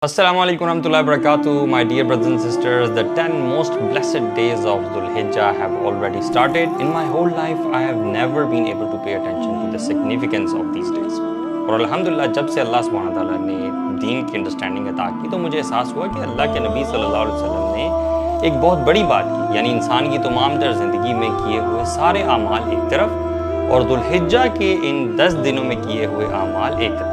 Assalamu alaikum warahmatullahi wabarakatuh. My dear brothers and sisters, the 10 most blessed days of Dhul Hijjah have already started. In my whole life, I have never been able to pay attention to the significance of these days. اور الحمدللہ جب سے اللہ سبحانہ تعالیٰ نے دین کی understanding عطا کی تو مجھے احساس ہوا کہ اللہ کے نبی صلی اللہ علیہ وسلم نے ایک بہت بڑی بات کی، یعنی انسان کی تمام تر زندگی میں کیے ہوئے سارے اعمال ایک طرف اور ذو الحجہ کے ان 10 دنوں میں کیے ہوئے اعمال ایک طرف،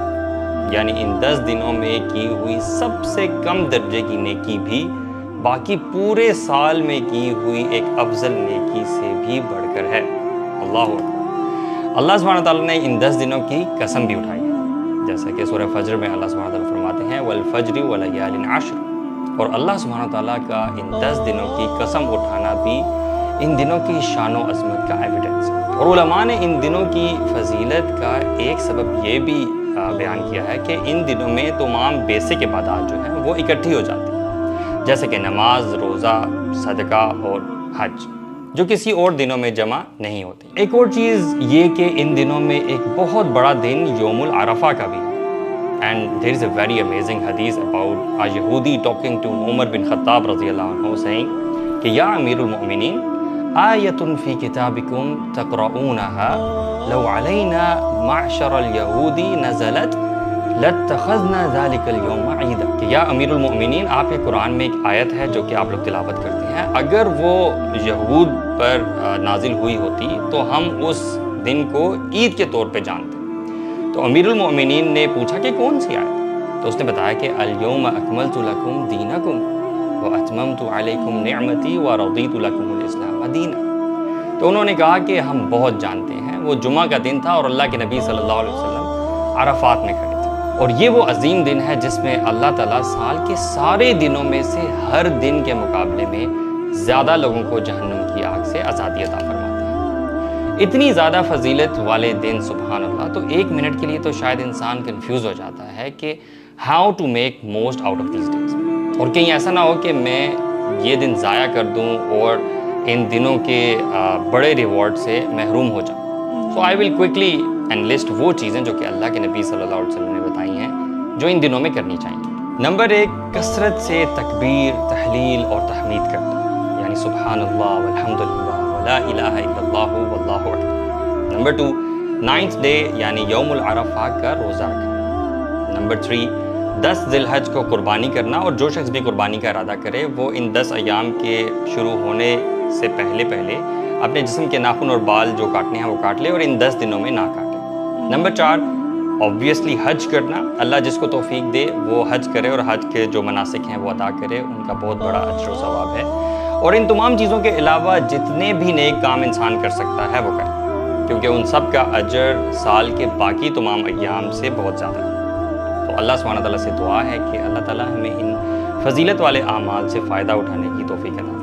یعنی ان 10 دنوں میں کی ہوئی سب سے کم درجے کی نیکی بھی باقی پورے سال میں کی ہوئی ایک افضل نیکی سے بھی بڑھ کر ہے۔ اللہ اکبر۔ اللہ سبحانہ تعالیٰ نے ان 10 دنوں کی قسم بھی اٹھائی ہے، جیسا کہ سورہ فجر میں اللہ سبحانہ تعالیٰ فرماتے ہیں وَالْفَجْرِ وَلَيَالٍ عَشْرٍ، اور اللہ سبحانہ تعالیٰ کا ان 10 دنوں کی قسم اٹھانا بھی ان دنوں کی شان و عظمت کا ایویڈنس ہے۔ اور علماء نے ان دنوں کی فضیلت کا ایک سبب یہ بھی بیان کیا ہے کہ ان دنوں میں تمام بیسک عبادات جو ہیں وہ اکٹھی ہو جاتی ہیں، جیسے کہ نماز، روزہ، صدقہ اور حج، جو کسی اور دنوں میں جمع نہیں ہوتی۔ ایک اور چیز یہ کہ ان دنوں میں ایک بہت بڑا دن یوم العرفہ کا بھی ہے۔ And there is a very amazing hadith about a Yahudi talking to Umar bin Khattab رضی اللہ عنہ saying کہ یا امیر المؤمنین آیۃ فی کتابکم تقرؤونها لو علینا معشر الیہود نزلت لاتخذنا ذلک اليوم عیدا، کہ یا امیر المؤمنین آپ کے قرآن میں ایک آیت ہے جو کہ آپ لوگ تلاوت کرتے ہیں، اگر وہ یہود پر نازل ہوئی ہوتی تو ہم اس دن کو عید کے طور پہ جانتے۔ تو امیر المؤمنین نے پوچھا کہ کون سی آیت؟ تو اس نے بتایا کہ الیوم اکملت لکم دینکم واتممت علیکم نعمتی ورضیت لکم الاسلام دینا۔ تو انہوں نے کہا کہ ہم بہت جانتے ہیں، وہ جمعہ کا دن تھا اور اللہ کے نبی صلی اللہ علیہ وسلم عرفات میں کھڑے تھے، اور یہ وہ عظیم دن ہے جس میں اللہ تعالیٰ سال کے سارے دنوں میں سے ہر دن کے مقابلے میں زیادہ لوگوں کو جہنم کی آگ سے آزادی عطا فرماتے ہیں۔ اتنی زیادہ فضیلت والے دن سبحان اللہ، تو ایک منٹ کے لیے تو شاید انسان کنفیوز ہو جاتا ہے کہ how to make most out of these days, اور کہیں ایسا نہ ہو کہ میں یہ دن ضائع کر دوں اور ان دنوں کے بڑے ریوارڈ سے محروم ہو جاؤں۔ سو آئی ول کوئکلی انلسٹ وہ چیزیں جو کہ اللہ کے نبی صلی اللہ علیہ وسلم نے بتائی ہیں جو ان دنوں میں کرنی چاہیے۔ نمبر 1، کثرت سے تکبیر، تحلیل اور تحمید کرنا، یعنی سبحان اللہ والحمد للہ ولا الہ الا اللہ واللہ اکبر۔ نمبر 2، 9th ڈے یعنی یوم العرفہ کا روزہ رکھنا۔ نمبر 3، 10 ذی الحج کو قربانی کرنا، اور جو شخص بھی قربانی کا ارادہ کرے وہ ان 10 ایام کے شروع ہونے سے پہلے اپنے جسم کے ناخن اور بال جو کاٹنے ہیں وہ کاٹ لے اور ان 10 دنوں میں نہ کاٹے۔ نمبر 4، obviously حج کرنا، اللہ جس کو توفیق دے وہ حج کرے اور حج کے جو مناسک ہیں وہ ادا کرے، ان کا بہت بڑا اجر و ثواب ہے۔ اور ان تمام چیزوں کے علاوہ جتنے بھی نیک کام انسان کر سکتا ہے وہ کرے، کیونکہ ان سب کا اجر سال کے باقی تمام ایام سے بہت زیادہ ہے۔ تو اللہ سبحانہ تعالیٰ سے دعا ہے کہ اللہ تعالیٰ ہمیں ان فضیلت والے اعمال سے فائدہ اٹھانے کی توفیق عطا